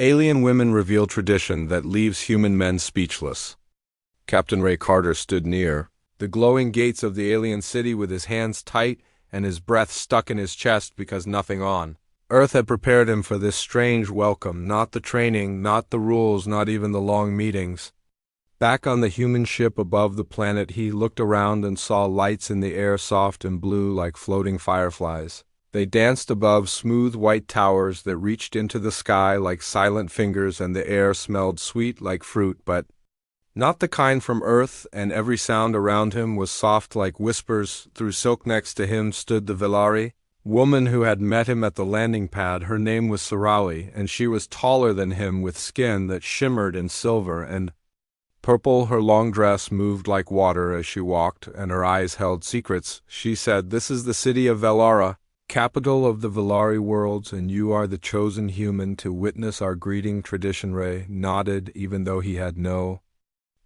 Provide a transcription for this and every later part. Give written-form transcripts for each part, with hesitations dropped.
Alien women reveal tradition that leaves human men speechless. Captain Ray Carter stood near the glowing gates of the alien city with his hands tight and his breath stuck in his chest because nothing on Earth had prepared him for this strange welcome, not the training, not the rules, not even the long meetings. Back on the human ship above the planet, he looked around and saw lights in the air, soft and blue like floating fireflies. They danced above smooth white towers that reached into the sky like silent fingers, and the air smelled sweet like fruit, but not the kind from Earth, and every sound around him was soft like whispers. Through silk next to him stood the Velari woman who had met him at the landing pad. Her name was Sorali, and she was taller than him with skin that shimmered in silver and purple. Her long dress moved like water as she walked, and her eyes held secrets. She said, "This is the city of Velara, capital of the Velari worlds, and you are the chosen human to witness our greeting." Tradition Ray nodded, even though he had no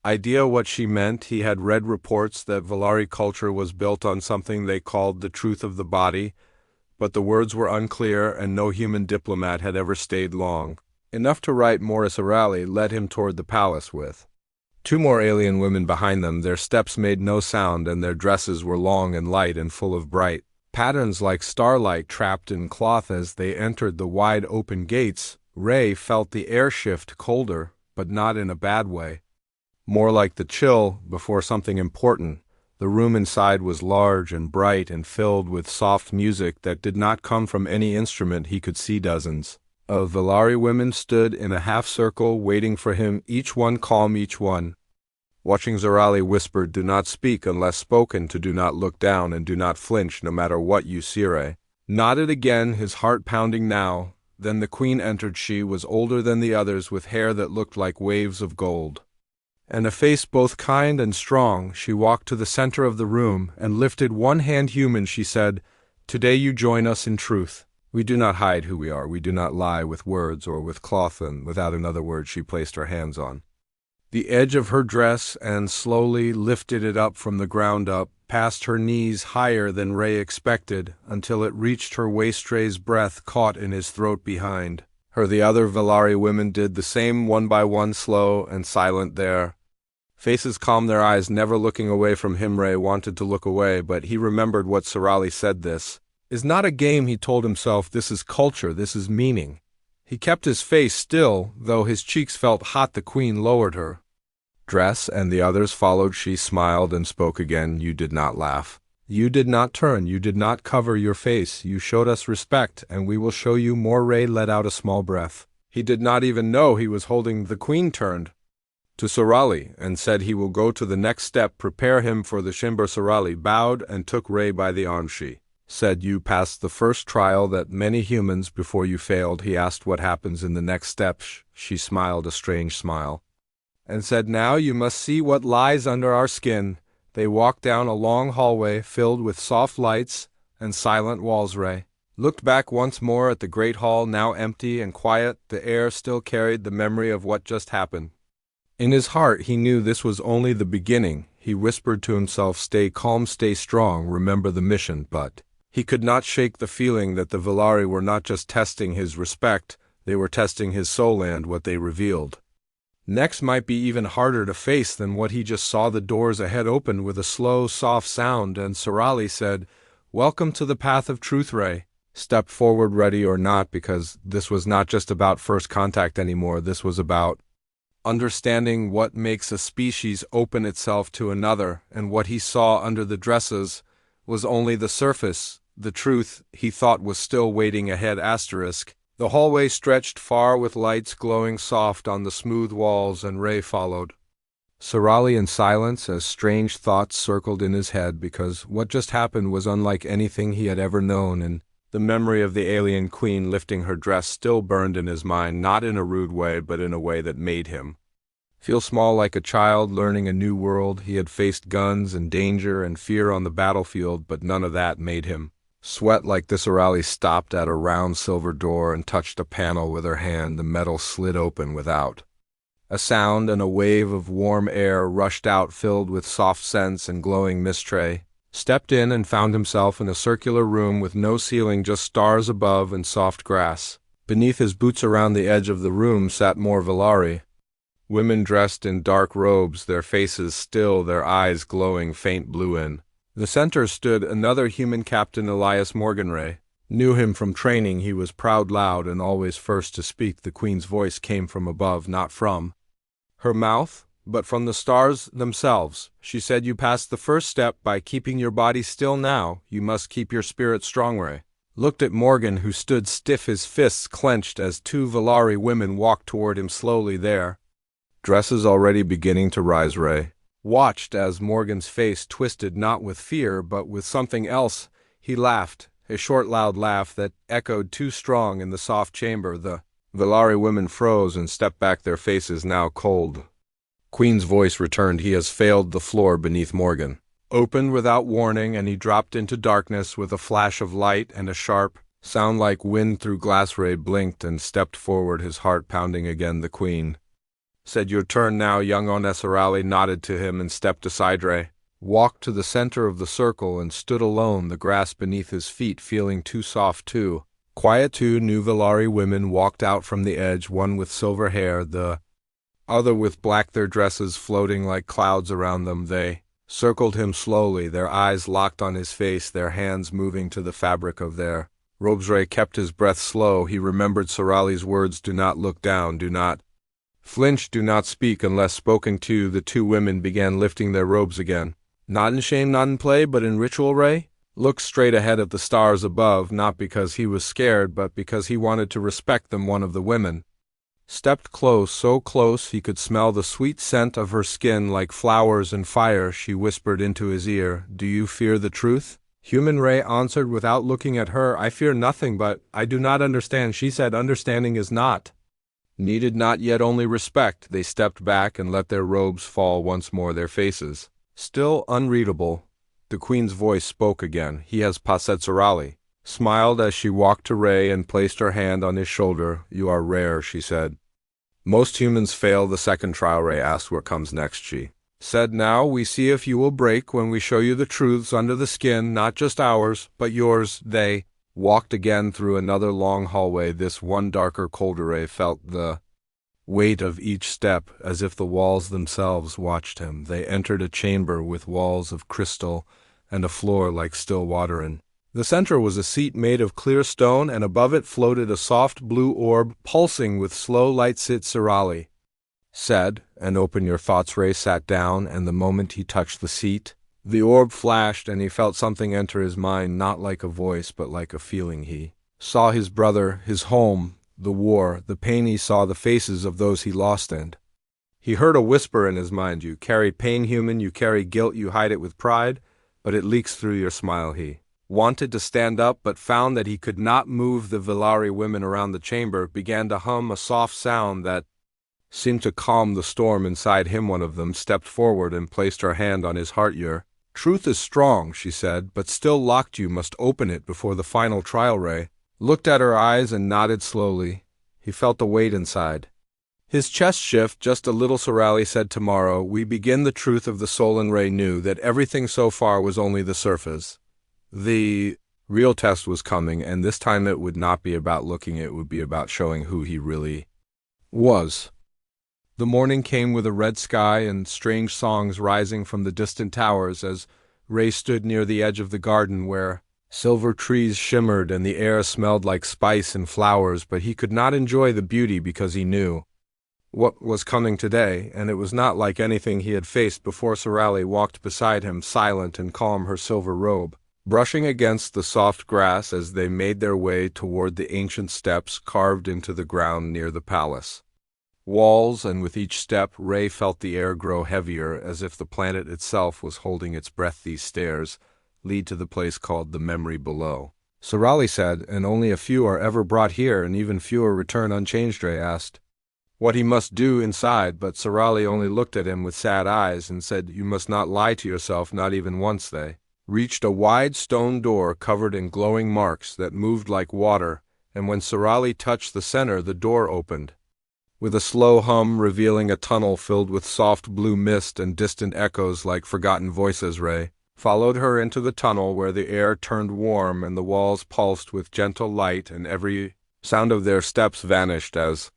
idea what she meant. He had read reports that Velari culture was built on something they called the truth of the body, but the words were unclear, and no human diplomat had ever stayed long enough to write. Morris O'Reilly led him toward the palace with two more alien women behind them. Their steps made no sound, and their dresses were long and light and full of bright patterns like starlight trapped in cloth. As they entered the wide open gates, Ray felt the air shift colder, but not in a bad way. More like the chill before something important. The room inside was large and bright and filled with soft music that did not come from any instrument. He could see dozens of Velari women stood in a half-circle waiting for him, each one calm, each one watching. Zorali whispered, "Do not speak unless spoken to, do not look down, and do not flinch no matter what you see." Ray nodded again, his heart pounding now. Then the queen entered. She was older than the others, with hair that looked like waves of gold and a face both kind and strong. She walked to the center of the room and lifted one hand. "Human," she said, "today you join us in truth. We do not hide who we are. We do not lie with words or with cloth." And without another word, she placed her hands on the edge of her dress and slowly lifted it up from the ground up, past her knees, higher than Ray expected, until it reached her waist. Ray's breath caught in his throat behind her. The other Velari women did the same, one by one, slow and silent, their faces calm, their eyes never looking away from him. Ray wanted to look away, but he remembered what Sorali said. "This is not a game," he told himself. "This is culture. This is meaning." He kept his face still, though his cheeks felt hot. The queen lowered her dress, and the others followed. She smiled and spoke again. "You did not laugh. You did not turn. You did not cover your face. You showed us respect, and we will show you more." Ray let out a small breath. He did not even know he was holding. The queen turned to Sorali and said he will go to the next step, prepare him for the Shimber. Sorali bowed and took Ray by the arm. She said, "You passed the first trial that many humans before you failed." He asked what happens in the next step. She smiled a strange smile and said, "Now you must see what lies under our skin." They walked down a long hallway filled with soft lights and silent walls. Ray looked back once more at the great hall, now empty and quiet. The air still carried the memory of what just happened. In his heart, he knew this was only the beginning. He whispered to himself, "Stay calm, stay strong, remember the mission." But he could not shake the feeling that the Velari were not just testing his respect, they were testing his soul, and what they revealed next might be even harder to face than what he just saw. The doors ahead opened with a slow, soft sound, and Sorali said, "Welcome to the path of truth." Ray stepped forward, ready or not, because this was not just about first contact anymore. This was about understanding what makes a species open itself to another, and what he saw under the dresses was only the surface. The truth, he thought, was still waiting ahead. The hallway stretched far with lights glowing soft on the smooth walls, and Ray followed Sorali in silence as strange thoughts circled in his head, because what just happened was unlike anything he had ever known, and the memory of the alien queen lifting her dress still burned in his mind, not in a rude way, but in a way that made him feel small, like a child learning a new world. He had faced guns and danger and fear on the battlefield, but none of that made him sweat like this. Sorali stopped at a round silver door and touched a panel with her hand. The metal slid open without a sound, and a wave of warm air rushed out, filled with soft scents and glowing mist. Ray stepped in and found himself in a circular room with no ceiling, just stars above and soft grass Beneath his boots around the edge of the room sat more Velari. Women dressed in dark robes, their faces still, their eyes glowing faint blue in the center stood another human captain, Elias Morganray. Knew him from training, he was proud, loud, and always first to speak. The queen's voice came from above, not from her mouth, but from the stars themselves. She said, "You passed the first step by keeping your body still. Now you must keep your spirit strong." Ray looked at Morgan, who stood stiff, his fists clenched, as two Velari women walked toward him slowly, their dresses already beginning to rise. Ray watched as Morgan's face twisted, not with fear, but with something else. He laughed, a short, loud laugh that echoed too strong in the soft chamber. The Velari women froze and stepped back, their faces now cold. Queen's voice returned. "He has failed." The floor beneath Morgan opened without warning, and he dropped into darkness with a flash of light and a sharp sound like wind through glass. Ray blinked and stepped forward, his heart pounding again. The queen said, "Your turn now." Young Onesarali nodded to him and stepped aside. Ray walked to the center of the circle and stood alone, the grass beneath his feet feeling too soft, too quiet. Two new Velari women walked out from the edge, one with silver hair, the other with black, their dresses floating like clouds around them. They circled him slowly, their eyes locked on his face, their hands moving to the fabric of their robes. Ray kept his breath slow. He remembered Sarali's words, "Do not look down, do not flinch, do not speak unless spoken to." The two women began lifting their robes again. Not in shame, not in play, but in ritual. Ray looked straight ahead at the stars above, not because he was scared, but because he wanted to respect them. One of the women stepped close, so close he could smell the sweet scent of her skin like flowers and fire. She whispered into his ear, "Do you fear the truth?" Human Ray answered without looking at her, "I fear nothing, but I do not understand." She said, "Understanding is not needed, not yet, only respect." They stepped back and let their robes fall once more, their faces still unreadable. The queen's voice spoke again. "He has passed." Sarali smiled as she walked to Ray and placed her hand on his shoulder. "You are rare," she said. "Most humans fail the second trial." Ray asked, "What comes next?" She said, "Now we see if you will break when we show you the truths under the skin, not just ours, but yours." They walked again through another long hallway, this one darker, colder. Ray felt the weight of each step, as if the walls themselves watched him. They entered a chamber with walls of crystal and a floor like still water. In the center was a seat made of clear stone, and above it floated a soft blue orb, pulsing with slow light. "Sit," Sarali said, "and open your thoughts." Ray sat down, and the moment he touched the seat, the orb flashed, and he felt something enter his mind, not like a voice, but like a feeling. He saw his brother, his home, the war, the pain. He saw the faces of those he lost, and he heard a whisper in his mind, "You carry pain, human, you carry guilt, you hide it with pride, but it leaks through your smile." He wanted to stand up, but found that he could not move. The Velari women around the chamber began to hum a soft sound that seemed to calm the storm inside him. One of them stepped forward and placed her hand on his heart. "Your truth is strong," she said, "but still locked. You must open it before the final trial." Ray looked at her eyes and nodded slowly. He felt a weight inside his chest shift just a little. Sarali said, "Tomorrow we begin the truth of the soul." And Ray knew that everything so far was only the surface. The real test was coming, and this time it would not be about looking, it would be about showing who he really was. The morning came with a red sky and strange songs rising from the distant towers as Ray stood near the edge of the garden where silver trees shimmered and the air smelled like spice and flowers, but he could not enjoy the beauty because he knew what was coming today, and it was not like anything he had faced before. Sarali walked beside him, silent and calm, her silver robe brushing against the soft grass as they made their way toward the ancient steps carved into the ground near the palace walls, and with each step Ray felt the air grow heavier, as if the planet itself was holding its breath. These stairs lead to the place called the memory below, Sarali said, "and only a few are ever brought here, and even fewer return unchanged." Ray asked what he must do inside, but Sarali only looked at him with sad eyes and said, "You must not lie to yourself, not even once." They reached a wide stone door covered in glowing marks that moved like water, and when Sarali touched the center, the door opened with a slow hum, revealing a tunnel filled with soft blue mist and distant echoes like forgotten voices. Ray followed her into the tunnel, where the air turned warm and the walls pulsed with gentle light, and every sound of their steps vanished as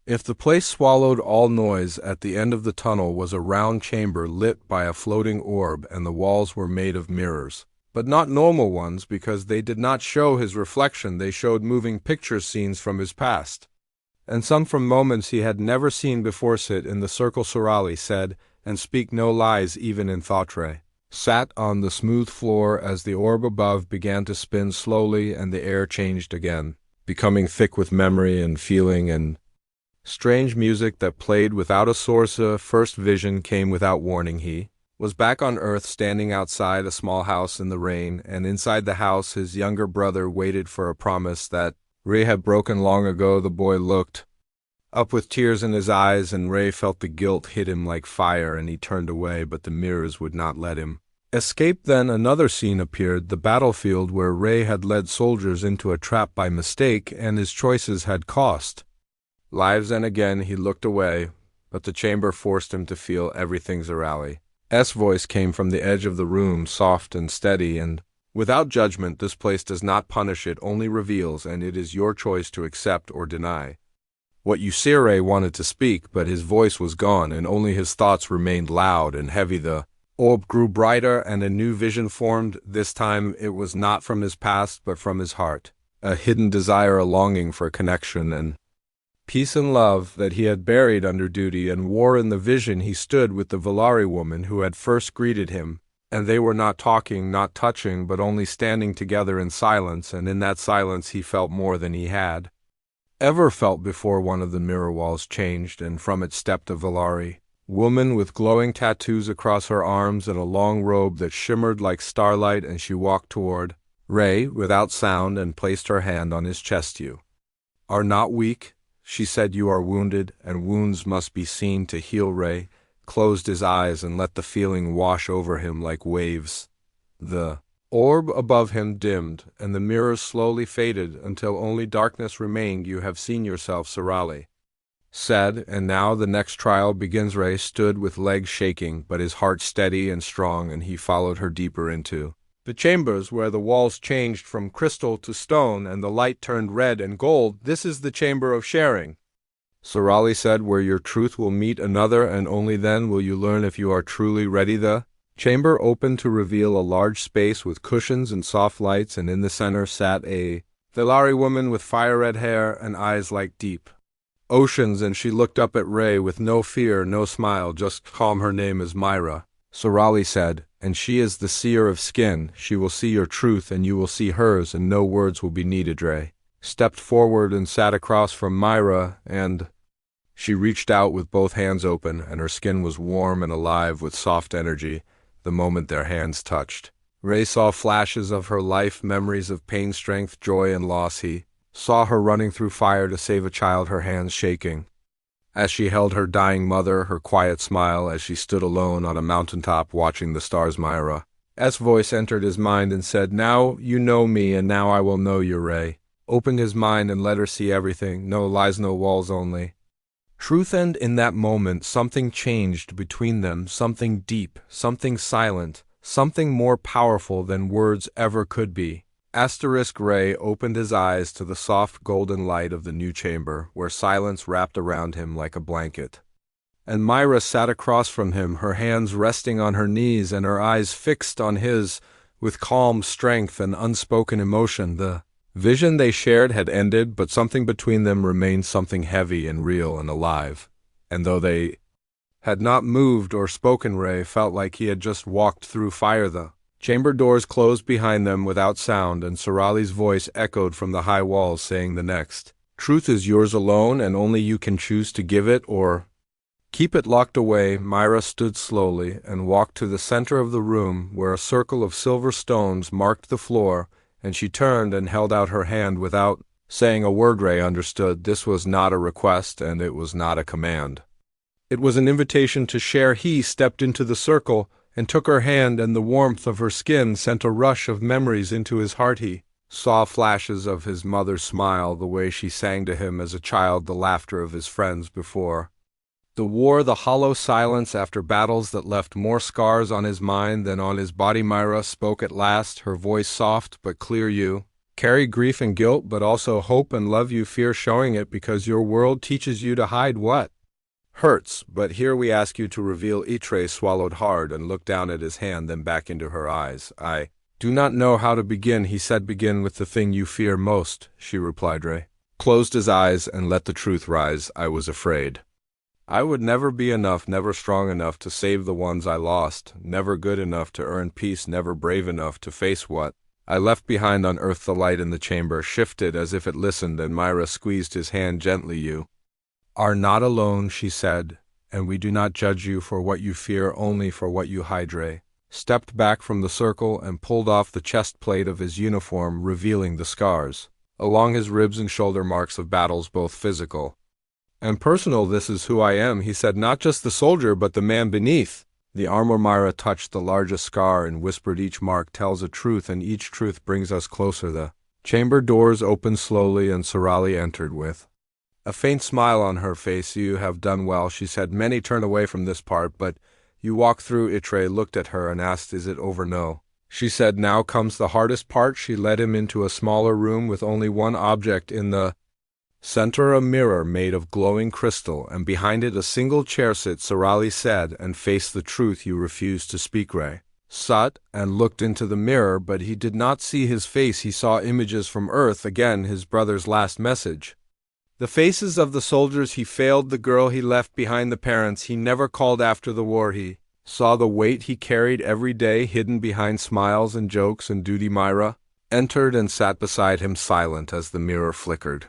if the place swallowed all noise. At the end of the tunnel was a round chamber lit by a floating orb, and the walls were made of mirrors. But not normal ones, because they did not show his reflection. They showed moving picture scenes from his past, and some from moments he had never seen before. Sit in the circle, Sorali said, and speak no lies even in thought. Ray sat on the smooth floor as the orb above began to spin slowly, and the air changed again, becoming thick with memory and feeling and strange music that played without a source. A first vision came without warning. He was back on Earth, standing outside a small house in the rain, and inside the house his younger brother waited for a promise that Ray had broken long ago. The boy looked up with tears in his eyes, and Ray felt the guilt hit him like fire, and he turned away, but the mirrors would not let him escape. Then another scene appeared, the battlefield where Ray had led soldiers into a trap by mistake, and his choices had cost lives. And again he looked away, but the chamber forced him to feel everything. Zorali's voice came from the edge of the room, soft and steady, and without judgment. This place does not punish, it only reveals, and it is your choice to accept or deny what you see. Ray wanted to speak, but his voice was gone, and only his thoughts remained loud and heavy. The orb grew brighter, and a new vision formed. This time it was not from his past, but from his heart, a hidden desire, a longing for connection and peace and love that he had buried under duty and war. In the vision he stood with the Valari woman who had first greeted him, and they were not talking, not touching, but only standing together in silence, and in that silence he felt more than he had ever felt before. One of the mirror walls changed, and from it stepped a Valari woman with glowing tattoos across her arms and a long robe that shimmered like starlight, and she walked toward Ray without sound and placed her hand on his chest. You are not weak, she said. You are wounded, and wounds must be seen to heal. Ray closed his eyes and let the feeling wash over him like waves. The orb above him dimmed, and the mirrors slowly faded until only darkness remained. You have seen yourself, Sorali said, and now the next trial begins. Ray stood with legs shaking, but his heart steady and strong, and he followed her deeper into the chambers where the walls changed from crystal to stone, and the light turned red and gold. This is the chamber of sharing, Sorali said, where your truth will meet another, and only then will you learn if you are truly ready. The chamber opened to reveal a large space with cushions and soft lights, and in the center sat a Thelari woman with fire-red hair and eyes like deep oceans, and she looked up at Ray with no fear, no smile, just calm. Her name is Myra, Sorali said, and she is the seer of skin. She will see your truth, and you will see hers, and no words will be needed. Ray stepped forward and sat across from Myra, and she reached out with both hands open, and her skin was warm and alive with soft energy. The moment their hands touched, Ray saw flashes of her life, memories of pain, strength, joy, and loss. He saw her running through fire to save a child, her hands shaking as she held her dying mother, her quiet smile as she stood alone on a mountaintop watching the stars. Myra's voice entered his mind and said, now you know me, and now I will know you. Ray opened his mind and let her see everything. No lies, no walls, only truth. And in that moment something changed between them, something deep, something silent, something more powerful than words ever could be. Ray opened his eyes to the soft golden light of the new chamber, where silence wrapped around him like a blanket. And Myra sat across from him, her hands resting on her knees and her eyes fixed on his with calm strength and unspoken emotion. The vision they shared had ended, but something between them remained, something heavy and real and alive. And though they had not moved or spoken, Ray felt like he had just walked through fire. The chamber doors closed behind them without sound, and Sorali's voice echoed from the high walls, saying, the next truth is yours alone, and only you can choose to give it or keep it locked away. Myra stood slowly and walked to the center of the room, where a circle of silver stones marked the floor, and she turned and held out her hand without saying a word. Ray understood this was not a request, and it was not a command. It was an invitation to share. He stepped into the circle and took her hand, and the warmth of her skin sent a rush of memories into his heart. He saw flashes of his mother's smile, the way she sang to him as a child, the laughter of his friends before the war, the hollow silence after battles that left more scars on his mind than on his body. Myra spoke at last, her voice soft but clear. You carry grief and guilt, but also hope and love. You fear showing it because your world teaches you to hide what hurts, but here we ask you to reveal. Itre swallowed hard and looked down at his hand, then back into her eyes. I do not know how to begin, he said. Begin with the thing you fear most, she replied. Ray closed his eyes and let the truth rise. I was afraid. I would never be enough, never strong enough to save the ones I lost, never good enough to earn peace, never brave enough to face what I left behind on earth. The light in the chamber shifted as if it listened, and Myra squeezed his hand gently. You are not alone, she said, and we do not judge you for what you fear, only for what you hide. Ray stepped back from the circle and pulled off the chest plate of his uniform, revealing the scars along his ribs and shoulder, marks of battles, both physical and personal. This is who I am, he said, not just the soldier, but the man beneath the armor. Myra touched the largest scar and whispered, each mark tells a truth, and each truth brings us closer. The chamber doors opened slowly, and Sorali entered with a faint smile on her face. You have done well, she said. Many turn away from this part, but you walk through. Itre looked at her and asked, is it over? No, she said. Now comes the hardest part. She led him into a smaller room with only one object in the center, a mirror made of glowing crystal, and behind it a single chair. Sit, Sorali said, and face the truth you refuse to speak. Ray sat and looked into the mirror, but he did not see his face. He saw images from Earth, again his brother's last message. The faces of the soldiers he failed, the girl he left behind, the parents he never called after the war. He saw the weight he carried every day, hidden behind smiles and jokes and duty. Myra entered and sat beside him, silent as the mirror flickered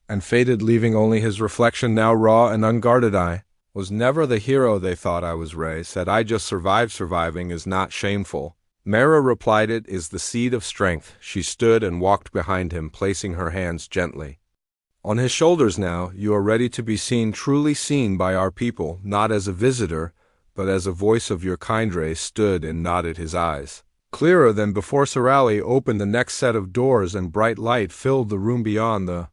and faded, leaving only his reflection, now raw and unguarded. I was never the hero they thought I was, Ray said. I just survived. Surviving is not shameful, Myra replied. It is the seed of strength. She stood and walked behind him, placing her hands gently on his shoulders. Now you are ready to be seen, truly seen by our people, not as a visitor, but as a voice of your kind. Ray stood and nodded, his eyes clearer than before. Sorali opened the next set of doors, and bright light filled the room. Beyond the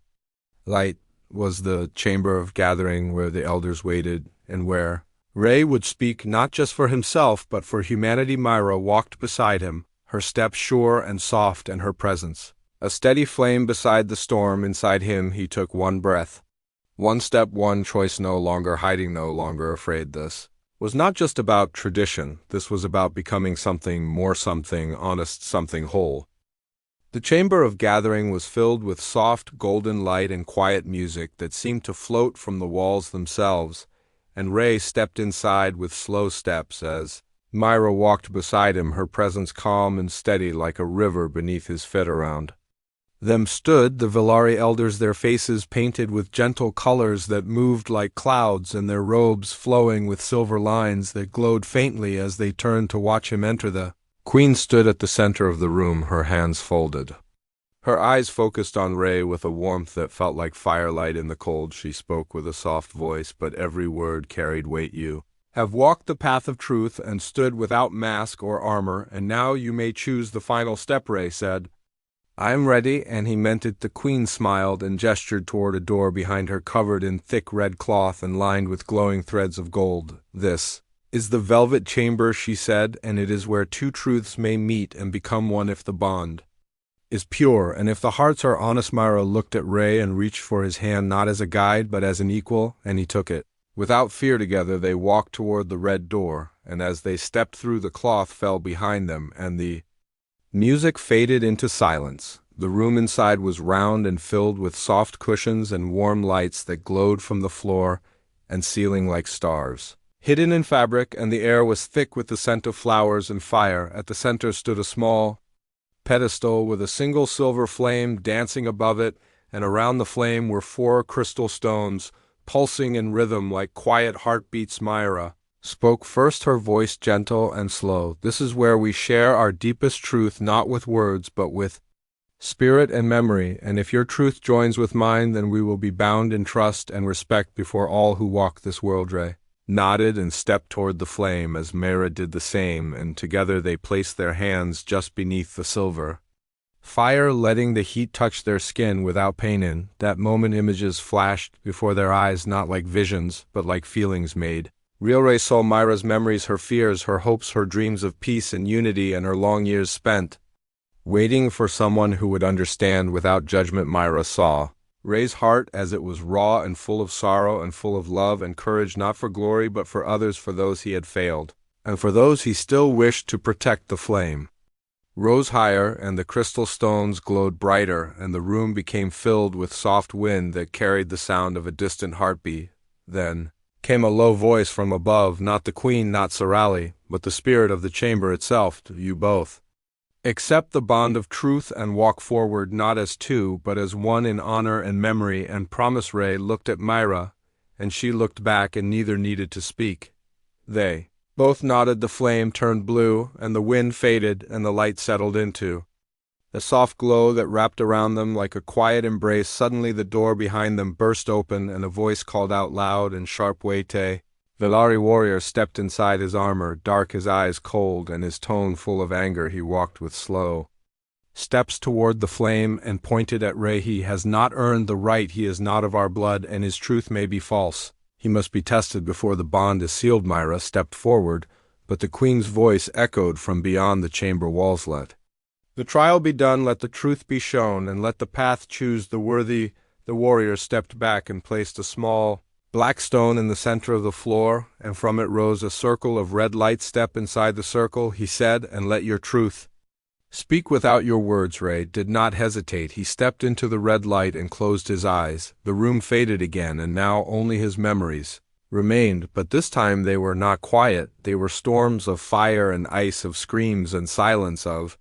light was the chamber of gathering, where the elders waited, and where Ray would speak not just for himself, but for humanity. Myra walked beside him, her step sure and soft, and her presence a steady flame beside the storm. Inside him he took one breath, one step, one choice, no longer hiding, no longer afraid. This was not just about tradition, this was about becoming something more, something honest, something whole. The chamber of gathering was filled with soft, golden light and quiet music that seemed to float from the walls themselves, and Ray stepped inside with slow steps as Myra walked beside him, her presence calm and steady like a river beneath his feet. Around them stood the Villari elders, their faces painted with gentle colors that moved like clouds, and their robes flowing with silver lines that glowed faintly as they turned to watch him enter. The Queen stood at the center of the room, her hands folded, her eyes focused on Ray with a warmth that felt like firelight in the cold. She spoke with a soft voice, but every word carried weight. You have walked the path of truth and stood without mask or armor, and now you may choose the final step. Ray said, I am ready, and he meant it. The Queen smiled and gestured toward a door behind her, covered in thick red cloth and lined with glowing threads of gold. This is the velvet chamber, she said, and it is where two truths may meet and become one if the bond is pure and if the hearts are honest. Myra looked at Ray and reached for his hand, not as a guide but as an equal, and he took it. Without fear together they walked toward the red door, and as they stepped through, the cloth fell behind them and the music faded into silence. The room inside was round and filled with soft cushions and warm lights that glowed from the floor and ceiling like stars hidden in fabric, and the air was thick with the scent of flowers and fire. At the center stood a small pedestal with a single silver flame dancing above it, and around the flame were 4 crystal stones, pulsing in rhythm like quiet heartbeats. Myra spoke first, her voice gentle and slow. This is where we share our deepest truth, not with words, but with spirit and memory, and if your truth joins with mine, then we will be bound in trust and respect before all who walk this world. Ray nodded and stepped toward the flame as Myra did the same, and together they placed their hands just beneath the silver fire, letting the heat touch their skin without pain. In that moment images flashed before their eyes, not like visions, but like feelings made real. Ray saw Myra's memories, her fears, her hopes, her dreams of peace and unity, and her long years spent waiting for someone who would understand without judgment. Myra saw Ray's heart as it was raw and full of sorrow and full of love and courage, not for glory but for others, for those he had failed, and for those he still wished to protect. The flame rose higher, and the crystal stones glowed brighter, and the room became filled with soft wind that carried the sound of a distant heartbeat. Then came a low voice from above, not the queen, not Sorali, but the spirit of the chamber itself. You both accept the bond of truth and walk forward, not as two, but as one, in honor and memory and promise. Ray looked at Myra, and she looked back, and neither needed to speak. They both nodded. The flame turned blue, and the wind faded, and the light settled into a soft glow that wrapped around them like a quiet embrace. Suddenly the door behind them burst open, and a voice called out loud and sharp, "Waite." Velari warrior stepped inside, his armor dark, his eyes cold, and his tone full of anger. He walked with slow steps toward the flame and pointed at Ray. "He has not earned the right. He is not of our blood, and his truth may be false. He must be tested before the bond is sealed." Myra stepped forward, but the queen's voice echoed from beyond the chamber walls. "Let the trial be done, let the truth be shown, and let the path choose the worthy." The warrior stepped back and placed a small black stone in the center of the floor, and from it rose a circle of red light. "Step inside the circle," he said, "and let your truth speak without your words." Ray did not hesitate. He stepped into the red light and closed his eyes. The room faded again, and now only his memories remained, but this time they were not quiet. They were storms of fire and ice, of screams and silence, of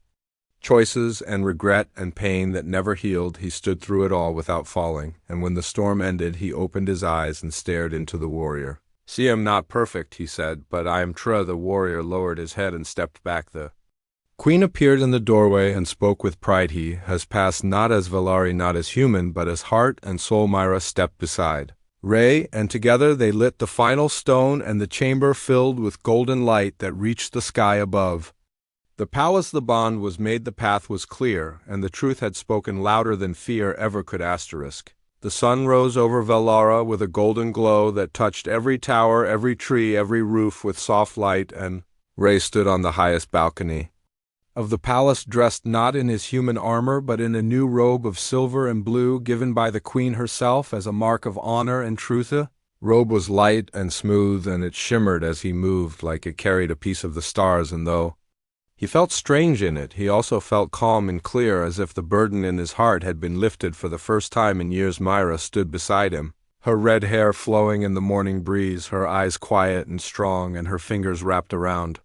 choices and regret and pain that never healed. He stood through it all without falling, and when the storm ended, he opened his eyes and stared into the warrior. "See, I am not perfect," he said, "but I am true." The warrior lowered his head and stepped back. The queen appeared in the doorway and spoke with pride. "He has passed, not as Velari, not as human, but as heart and soul." Myra stepped beside Ray, and together they lit the final stone, and the chamber filled with golden light that reached the sky above. The palace, the bond was made, the path was clear, and the truth had spoken louder than fear ever could. The sun rose over Velara with a golden glow that touched every tower, every tree, every roof with soft light, and Ray stood on the highest balcony of the palace, dressed not in his human armor, but in a new robe of silver and blue given by the queen herself as a mark of honor and truth. The robe was light and smooth, and it shimmered as he moved like it carried a piece of the stars, and though he felt strange in it, he also felt calm and clear, as if the burden in his heart had been lifted for the first time in years. Myra stood beside him, her red hair flowing in the morning breeze, her eyes quiet and strong, and her fingers wrapped around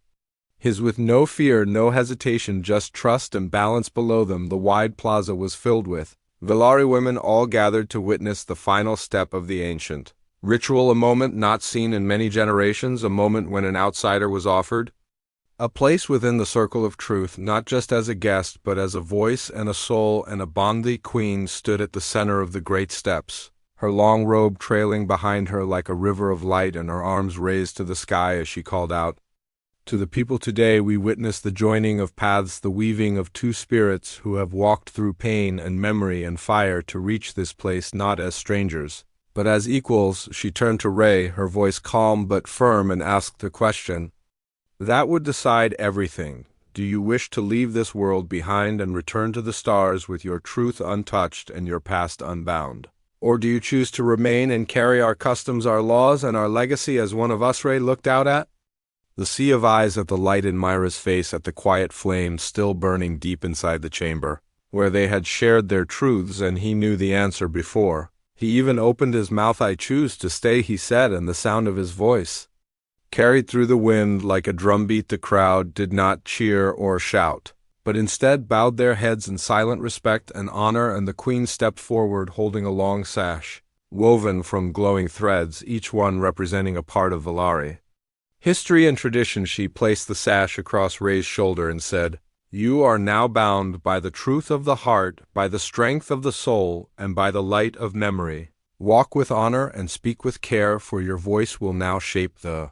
his with no fear, no hesitation, just trust and balance. Below them, the wide plaza was filled with Velari women, all gathered to witness the final step of the ancient ritual, a moment not seen in many generations, a moment when an outsider was offered a place within the circle of truth, not just as a guest, but as a voice and a soul, and a Bondi queen stood at the center of the great steps, her long robe trailing behind her like a river of light, and her arms raised to the sky as she called out to the people. "Today we witness the joining of paths, the weaving of two spirits who have walked through pain and memory and fire to reach this place, not as strangers, but as equals." She turned to Ray, her voice calm but firm, and asked a question that would decide everything. "Do you wish to leave this world behind and return to the stars with your truth untouched and your past unbound? Or do you choose to remain and carry our customs, our laws, and our legacy as one of us?" Ray looked out at the sea of eyes, at the light in Myra's face, at the quiet flame still burning deep inside the chamber, where they had shared their truths, and he knew the answer before he even opened his mouth. "I choose to stay," he said, and the sound of his voice carried through the wind like a drumbeat. The crowd did not cheer or shout, but instead bowed their heads in silent respect and honor, and the queen stepped forward holding a long sash, woven from glowing threads, each one representing a part of Velari history and tradition. She placed the sash across Ray's shoulder and said, "You are now bound by the truth of the heart, by the strength of the soul, and by the light of memory. Walk with honor and speak with care, for your voice will now shape the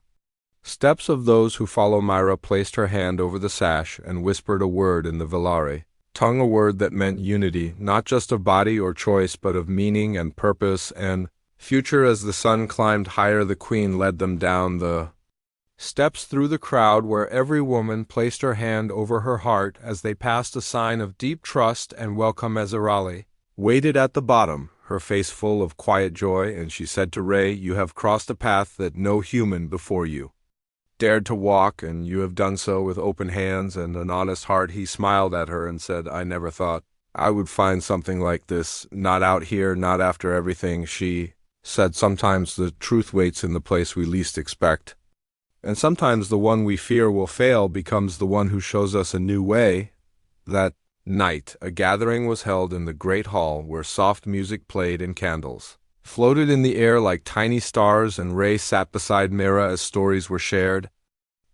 steps of those who follow." Myra placed her hand over the sash and whispered a word in the Velari tongue, a word that meant unity, not just of body or choice, but of meaning and purpose and future. As the sun climbed higher, the queen led them down the steps through the crowd where every woman placed her hand over her heart as they passed, a sign of deep trust and welcome. As Arali waited at the bottom, her face full of quiet joy, and she said to Ray, "You have crossed a path that no human before you dared to walk, and you have done so with open hands and an honest heart." He smiled at her and said, "I never thought I would find something like this. Not out here, not after everything." She said, "Sometimes the truth waits in the place we least expect. And sometimes the one we fear will fail becomes the one who shows us a new way." That night, a gathering was held in the great hall where soft music played and candles floated in the air like tiny stars, and Ray sat beside Mira as stories were shared,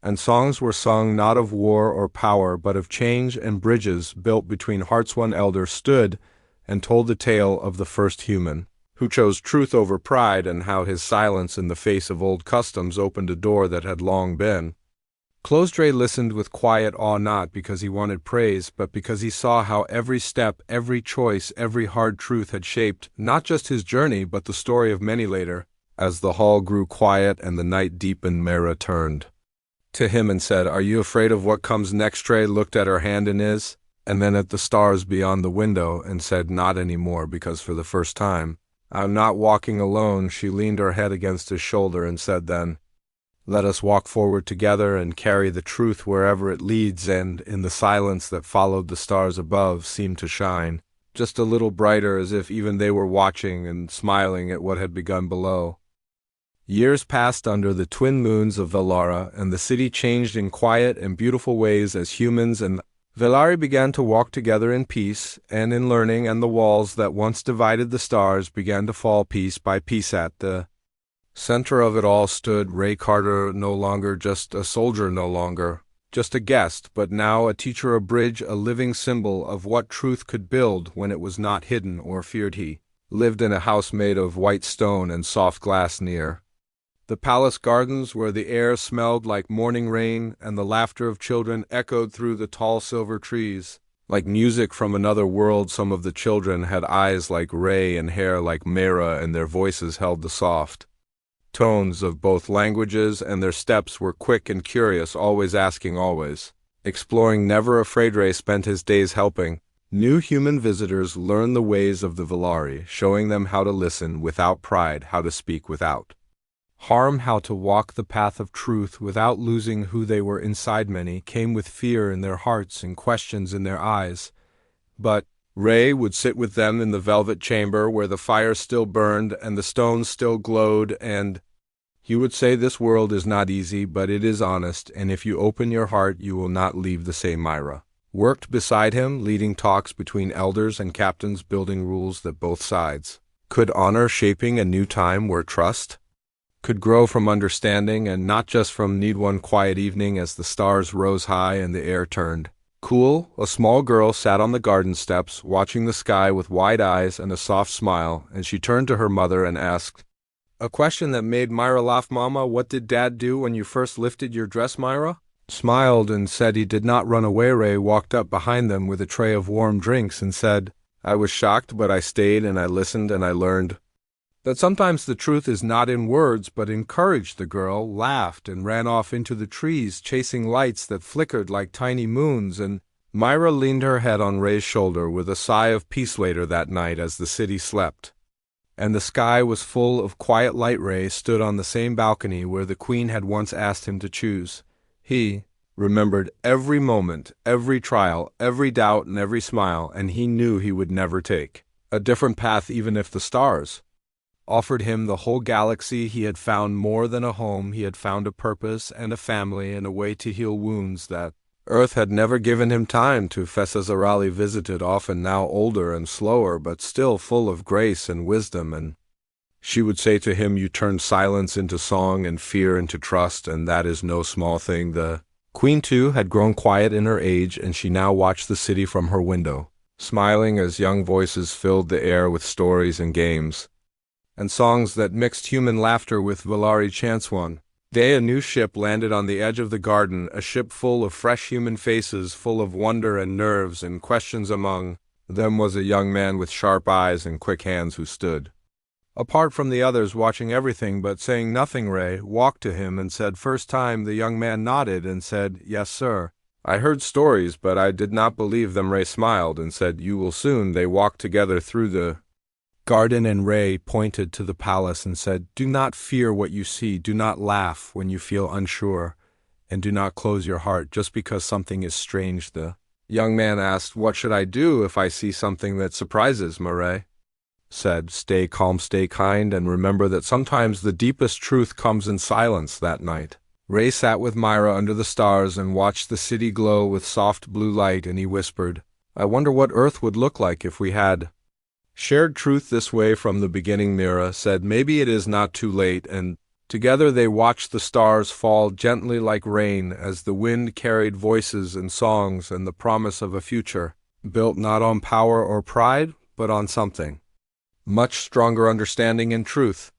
and songs were sung not of war or power, but of change and bridges built between hearts. One elder stood and told the tale of the first human who chose truth over pride, and how his silence in the face of old customs opened a door that had long been closed. Ray listened with quiet awe, not because he wanted praise, but because he saw how every step, every choice, every hard truth had shaped not just his journey, but the story of many later. As the hall grew quiet and the night deepened, Mara turned to him and said, "Are you afraid of what comes next?" Ray looked at her hand in his, and then at the stars beyond the window, and said, "Not anymore, because for the first time, I'm not walking alone." She leaned her head against his shoulder and said then, "Let us walk forward together and carry the truth wherever it leads." And in the silence that followed, the stars above seemed to shine just a little brighter, as if even they were watching and smiling at what had begun below. Years passed under the twin moons of Velara, and the city changed in quiet and beautiful ways as humans and Velari began to walk together in peace and in learning, and the walls that once divided the stars began to fall piece by piece. At the center of it all stood Ray Carter, no longer just a soldier, no longer just a guest, but now a teacher, a bridge, a living symbol of what truth could build when it was not hidden or feared. He lived in a house made of white stone and soft glass near the palace gardens, where the air smelled like morning rain and the laughter of children echoed through the tall silver trees like music from another world. Some of the children had eyes like Ray and hair like Mara, and their voices held the soft tones of both languages, and their steps were quick and curious, always asking, always exploring, never afraid. Ray spent his days helping new human visitors learn the ways of the Velari, showing them how to listen without pride, how to speak without harm, how to walk the path of truth without losing who they were inside. Many came with fear in their hearts and questions in their eyes, but Ray would sit with them in the velvet chamber where the fire still burned and the stones still glowed, and he would say, "This world is not easy, but it is honest, and if you open your heart, you will not leave the same." Myra worked beside him, leading talks between elders and captains, building rules that both sides could honor, shaping a new time where trust could grow from understanding and not just from need. One quiet evening, as the stars rose high and the air turned cool, a small girl sat on the garden steps, watching the sky with wide eyes and a soft smile, and she turned to her mother and asked a question that made Myra laugh. "Mama, what did Dad do when you first lifted your dress?" Myra smiled and said, "He did not run away." Ray walked up behind them with a tray of warm drinks and said, "I was shocked, but I stayed and I listened and I learned that sometimes the truth is not in words, but in courage." The girl laughed and ran off into the trees, chasing lights that flickered like tiny moons, and Myra leaned her head on Ray's shoulder with a sigh of peace. Later that night, as the city slept and the sky was full of quiet light, Ray stood on the same balcony where the Queen had once asked him to choose. He remembered every moment, every trial, every doubt, and every smile, and he knew he would never take a different path, even if the stars offered him the whole galaxy. He had found more than a home. He had found a purpose and a family and a way to heal wounds that Earth had never given him time to. Fesazarali visited often, now older and slower, but still full of grace and wisdom, and she would say to him, "You turn silence into song and fear into trust, and that is no small thing." The Queen, too, had grown quiet in her age, and she now watched the city from her window, smiling as young voices filled the air with stories and games and songs that mixed human laughter with Velari chants. One day a new ship landed on the edge of the garden, a ship full of fresh human faces, full of wonder and nerves and questions. Among them was a young man with sharp eyes and quick hands who stood Apart from the others watching everything but saying nothing, Ray walked to him and said, "First time." The young man nodded and said, "Yes, sir. I heard stories, but I did not believe them." Ray smiled and said, "You will soon." They walked together through the garden, and Ray pointed to the palace and said, "Do not fear what you see. Do not laugh when you feel unsure, and do not close your heart just because something is strange." The young man asked, "What should I do if I see something that surprises me?" Ray said, "Stay calm, stay kind, and remember that sometimes the deepest truth comes in silence." That night, Ray sat with Myra under the stars and watched the city glow with soft blue light, and he whispered, "I wonder what Earth would look like if we had shared truth this way from the beginning." Myra said, "Maybe it is not too late," and together they watched the stars fall gently like rain as the wind carried voices and songs and the promise of a future built not on power or pride, but on something much stronger: understanding and truth.